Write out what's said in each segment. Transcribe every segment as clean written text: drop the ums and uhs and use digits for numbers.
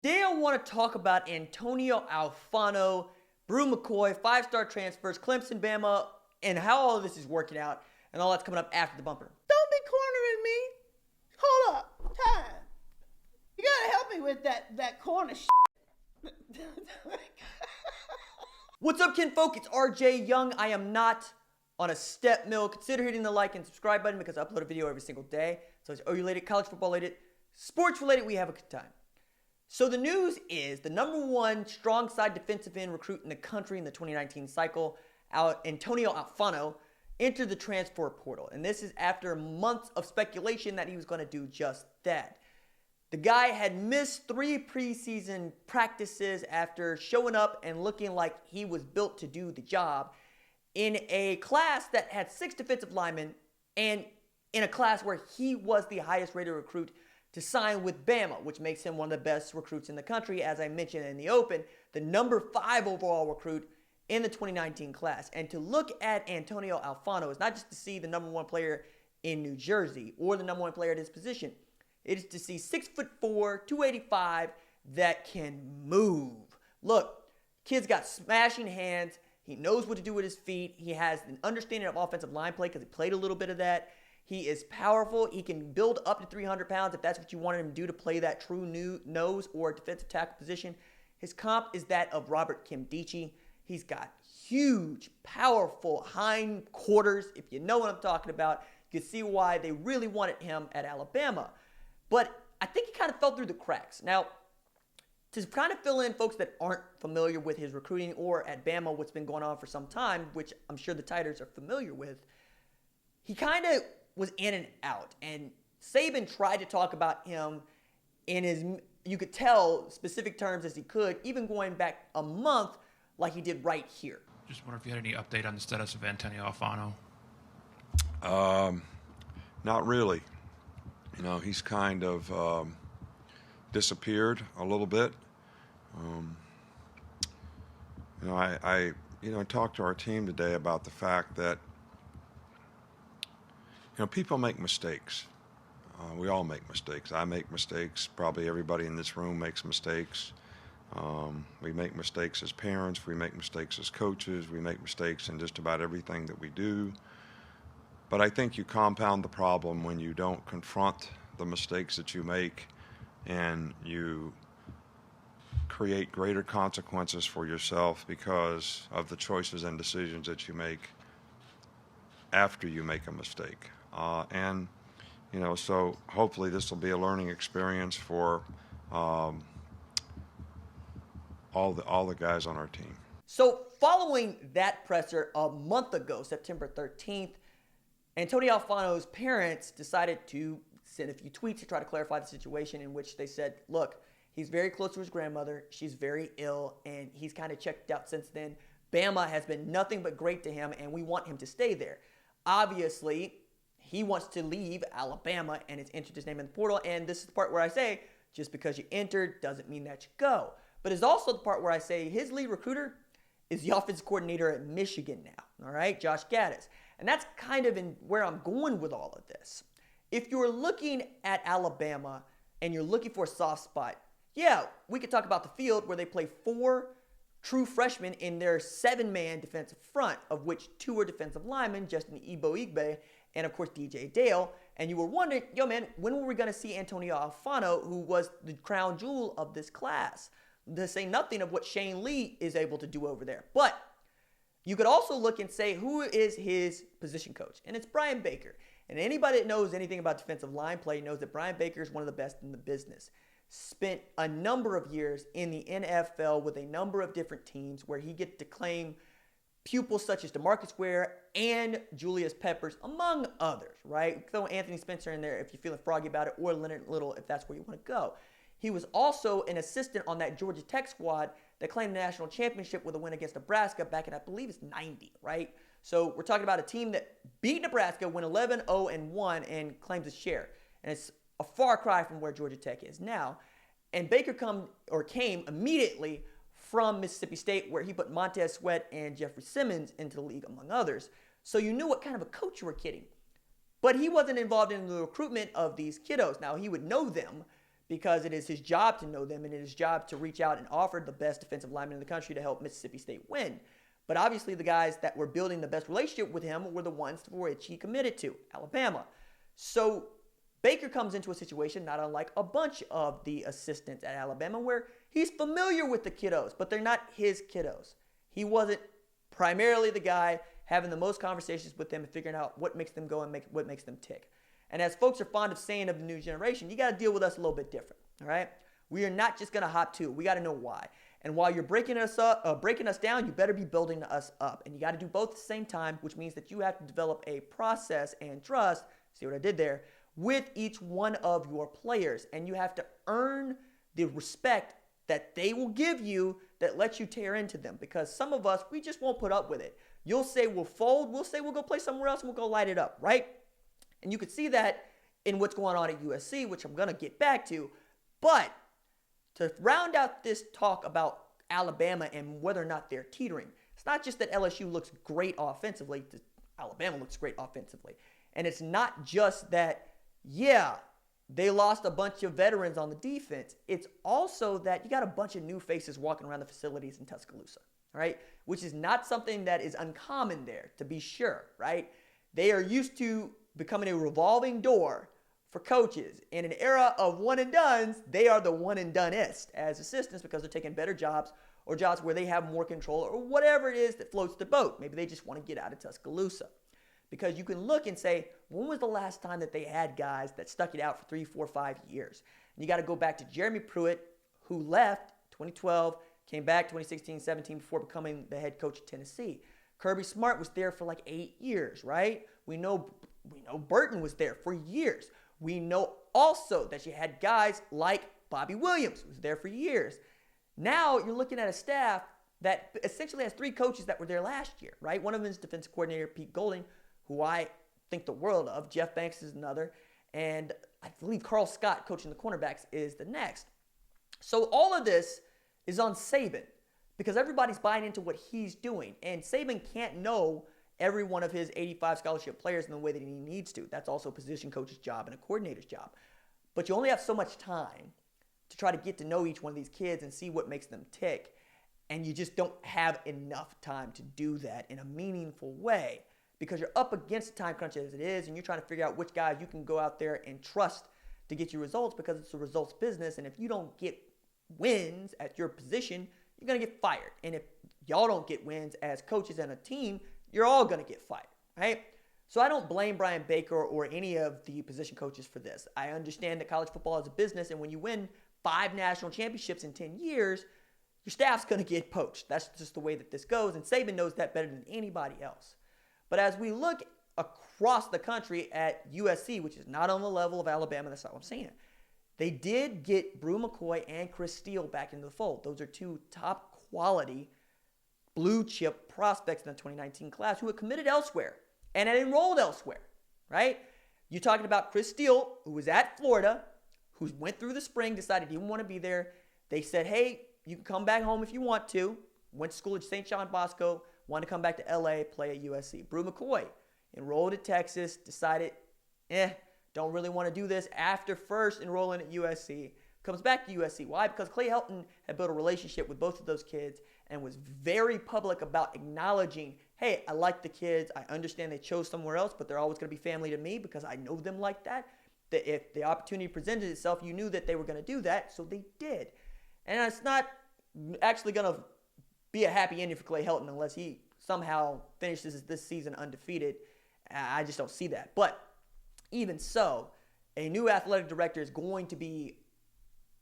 Today I want to talk about Antonio Alfano, Bru McCoy, five-star transfers, Clemson, Bama, and how all of this is working out, and all that's coming up after the bumper. Don't be cornering me. Hold up. Time. You gotta help me with that corner shit. What's up, kinfolk? It's RJ Young. I am not on a step mill. Consider hitting the like and subscribe button because I upload a video every single day. So it's OU-related, college football-related, sports-related. We have a good time. So the news is the number one strong side defensive end recruit in the country in the 2019 cycle, Antonio Alfano, entered the transfer portal. And this is after months of speculation that he was going to do just that. The guy had missed 3 preseason practices after showing up and looking like he was built to do the job in a class that had 6 defensive linemen and in a class where he was the highest rated recruit to sign with Bama, which makes him one of the best recruits in the country. As I mentioned in the open, the number 5 overall recruit in the 2019 class. And to look at Antonio Alfano is not just to see the number 1 player in New Jersey or the number 1 player at his position. It is to see 6'4", 285 that can move. Look, kid's got smashing hands. He knows what to do with his feet. He has an understanding of offensive line play because he played a little bit of that. He is powerful. He can build up to 300 pounds if that's what you wanted him to do to play that true nose or defensive tackle position. His comp is that of Robert Nkemdiche. He's got huge, powerful hind quarters. If you know what I'm talking about, you can see why they really wanted him at Alabama. But I think he kind of fell through the cracks. Now, to kind of fill in folks that aren't familiar with his recruiting or at Bama, what's been going on for some time, which I'm sure the Tigers are familiar with, he kind of was in and out. And Saban tried to talk about him in his, you could tell, specific terms as he could, even going back a month like he did right here. Just wonder if you had any update on the status of Antonio Alfano. Not really. You know, he's kind of disappeared a little bit. I talked to our team today about the fact that people make mistakes. We all make mistakes. I make mistakes. Probably everybody in this room makes mistakes. We make mistakes as parents. We make mistakes as coaches. We make mistakes in just about everything that we do. But I think you compound the problem when you don't confront the mistakes that you make and you create greater consequences for yourself because of the choices and decisions that you make after you make a mistake. So hopefully this will be a learning experience for all the guys on our team. So following that presser a month ago, September 13th, Antonio Alfano's parents decided to send a few tweets to try to clarify the situation, in which they said, look, he's very close to his grandmother. She's very ill, and he's kind of checked out since then. Bama has been nothing but great to him, and we want him to stay there. Obviously, he wants to leave Alabama, and it's entered his name in the portal. And this is the part where I say, just because you entered doesn't mean that you go. But it's also the part where I say his lead recruiter is the offensive coordinator at Michigan now, all right, Josh Gaddis. And that's kind of in where I'm going with all of this. If you're looking at Alabama and you're looking for a soft spot, yeah, we could talk about the field where they play 4 true freshmen in their 7-man defensive front, of which 2 are defensive linemen, Justin Igbe, and of course DJ Dale. And you were wondering, yo man, when were we going to see Antonio Alfano, who was the crown jewel of this class? To say nothing of what Shane Lee is able to do over there. But you could also look and say, who is his position coach? And it's Brian Baker. And anybody that knows anything about defensive line play knows that Brian Baker is one of the best in the business. Spent a number of years in the NFL with a number of different teams where he gets to claim pupils such as DeMarcus Ware and Julius Peppers, among others, right? Throw Anthony Spencer in there if you're feeling froggy about it, or Leonard Little if that's where you want to go. He was also an assistant on that Georgia Tech squad that claimed the national championship with a win against Nebraska back in, I believe it's 90, right? So we're talking about a team that beat Nebraska, went 11-0-1, and claims a share. And it's a far cry from where Georgia Tech is now. And Baker came immediately from Mississippi State, where he put Montez Sweat and Jeffrey Simmons into the league, among others. So you knew what kind of a coach you were kidding. But he wasn't involved in the recruitment of these kiddos. Now, he would know them because it is his job to know them and it is his job to reach out and offer the best defensive lineman in the country to help Mississippi State win. But obviously the guys that were building the best relationship with him were the ones for which he committed to, Alabama. So Baker comes into a situation not unlike a bunch of the assistants at Alabama where he's familiar with the kiddos, but they're not his kiddos. He wasn't primarily the guy having the most conversations with them and figuring out what makes them go and what makes them tick. And as folks are fond of saying of the new generation, you got to deal with us a little bit different, all right? We are not just going to hop to. We got to know why. And while you're breaking us down, you better be building us up. And you got to do both at the same time, which means that you have to develop a process and trust, see what I did there, with each one of your players. And you have to earn the respect that they will give you that lets you tear into them. Because some of us, we just won't put up with it. You'll say we'll fold. We'll say we'll go play somewhere else and we'll go light it up, right? And you could see that in what's going on at USC, which I'm going to get back to. But to round out this talk about Alabama and whether or not they're teetering, it's not just that LSU looks great offensively. Alabama looks great offensively. And it's not just that, yeah, they lost a bunch of veterans on the defense. It's also that you got a bunch of new faces walking around the facilities in Tuscaloosa, right? Which is not something that is uncommon there, to be sure, right? They are used to becoming a revolving door for coaches. In an era of one and dones, they are the one and doneist as assistants because they're taking better jobs or jobs where they have more control or whatever it is that floats the boat. Maybe they just want to get out of Tuscaloosa. Because you can look and say, when was the last time that they had guys that stuck it out for 3, 4, 5 years? And you got to go back to Jeremy Pruitt, who left 2012, came back 2016, 17 before becoming the head coach of Tennessee. Kirby Smart was there for like 8 years, right? We know Burton was there for years. We know also that you had guys like Bobby Williams, who was there for years. Now you're looking at a staff that essentially has 3 coaches that were there last year, right? One of them is defensive coordinator Pete Golding, who I think the world of. Jeff Banks is another. And I believe Carl Scott, coaching the cornerbacks, is the next. So all of this is on Saban because everybody's buying into what he's doing. And Saban can't know every one of his 85 scholarship players in the way that he needs to. That's also a position coach's job and a coordinator's job. But you only have so much time to try to get to know each one of these kids and see what makes them tick. And you just don't have enough time to do that in a meaningful way because you're up against the time crunch as it is and you're trying to figure out which guys you can go out there and trust to get you results because it's a results business. And if you don't get wins at your position, you're going to get fired. And if y'all don't get wins as coaches and a team, you're all going to get fired, right? So I don't blame Brian Baker or any of the position coaches for this. I understand that college football is a business, and when you win 5 national championships in 10 years, your staff's going to get poached. That's just the way that this goes, and Saban knows that better than anybody else. But as we look across the country at USC, which is not on the level of Alabama, that's not what I'm saying, they did get Bru McCoy and Chris Steele back into the fold. Those are 2 top quality blue chip prospects in the 2019 class who had committed elsewhere and had enrolled elsewhere, right? You're talking about Chris Steele, who was at Florida, who went through the spring, decided he didn't want to be there. They said, hey, you can come back home if you want to. Went to school at St. John Bosco, wanted to come back to LA, play at USC. Bru McCoy enrolled at Texas, decided, don't really want to do this after first enrolling at USC. Comes back to USC. Why? Because Clay Helton had built a relationship with both of those kids and was very public about acknowledging, hey, I like the kids. I understand they chose somewhere else, but they're always going to be family to me because I know them like that. That if the opportunity presented itself, you knew that they were going to do that, so they did. And it's not actually going to be a happy ending for Clay Helton unless he somehow finishes this season undefeated. I just don't see that. But even so, a new athletic director is going to be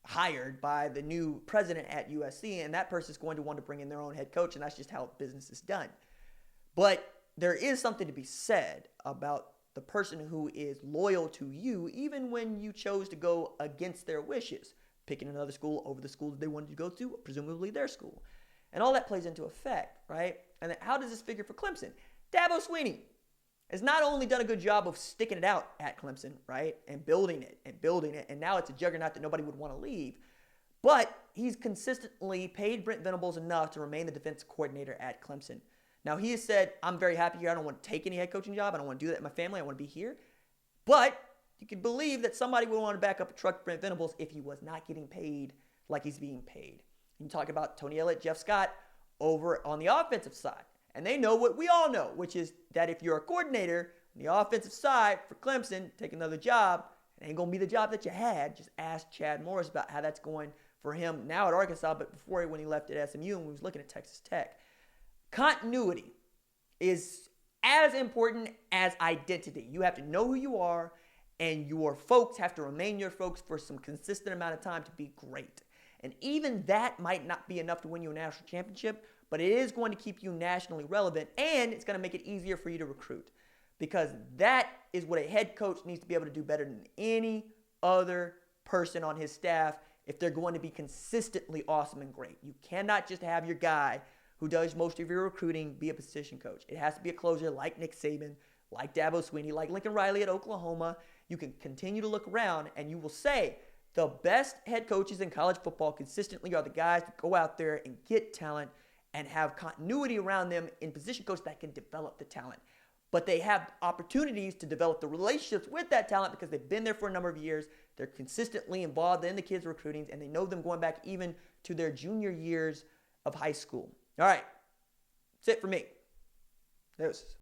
hired by the new president at USC, and that person is going to want to bring in their own head coach, and that's just how business is done. But there is something to be said about the person who is loyal to you, even when you chose to go against their wishes, picking another school over the school that they wanted to go to, presumably their school. And all that plays into effect, right? And then how does this figure for Clemson? Dabo Swinney has not only done a good job of sticking it out at Clemson, right, and building it, and now it's a juggernaut that nobody would want to leave, but he's consistently paid Brent Venables enough to remain the defensive coordinator at Clemson. Now, he has said, I'm very happy here. I don't want to take any head coaching job. I don't want to do that in my family. I want to be here. But you could believe that somebody would want to back up a truck Brent Venables if he was not getting paid like he's being paid. You talk about Tony Elliott, Jeff Scott over on the offensive side. And they know what we all know, which is that if you're a coordinator on the offensive side for Clemson, take another job, it ain't going to be the job that you had. Just ask Chad Morris about how that's going for him now at Arkansas, but before when he left at SMU and we was looking at Texas Tech. Continuity is as important as identity. You have to know who you are, and your folks have to remain your folks for some consistent amount of time to be great. And even that might not be enough to win you a national championship, but it is going to keep you nationally relevant, and it's going to make it easier for you to recruit. Because that is what a head coach needs to be able to do better than any other person on his staff if they're going to be consistently awesome and great. You cannot just have your guy who does most of your recruiting be a position coach. It has to be a closer like Nick Saban, like Dabo Swinney, like Lincoln Riley at Oklahoma. You can continue to look around and you will say the best head coaches in college football consistently are the guys that go out there and get talent and have continuity around them in position coach that can develop the talent. But they have opportunities to develop the relationships with that talent because they've been there for a number of years. They're consistently involved in the kids' recruiting, and they know them going back even to their junior years of high school. All right, that's it for me. Deuces.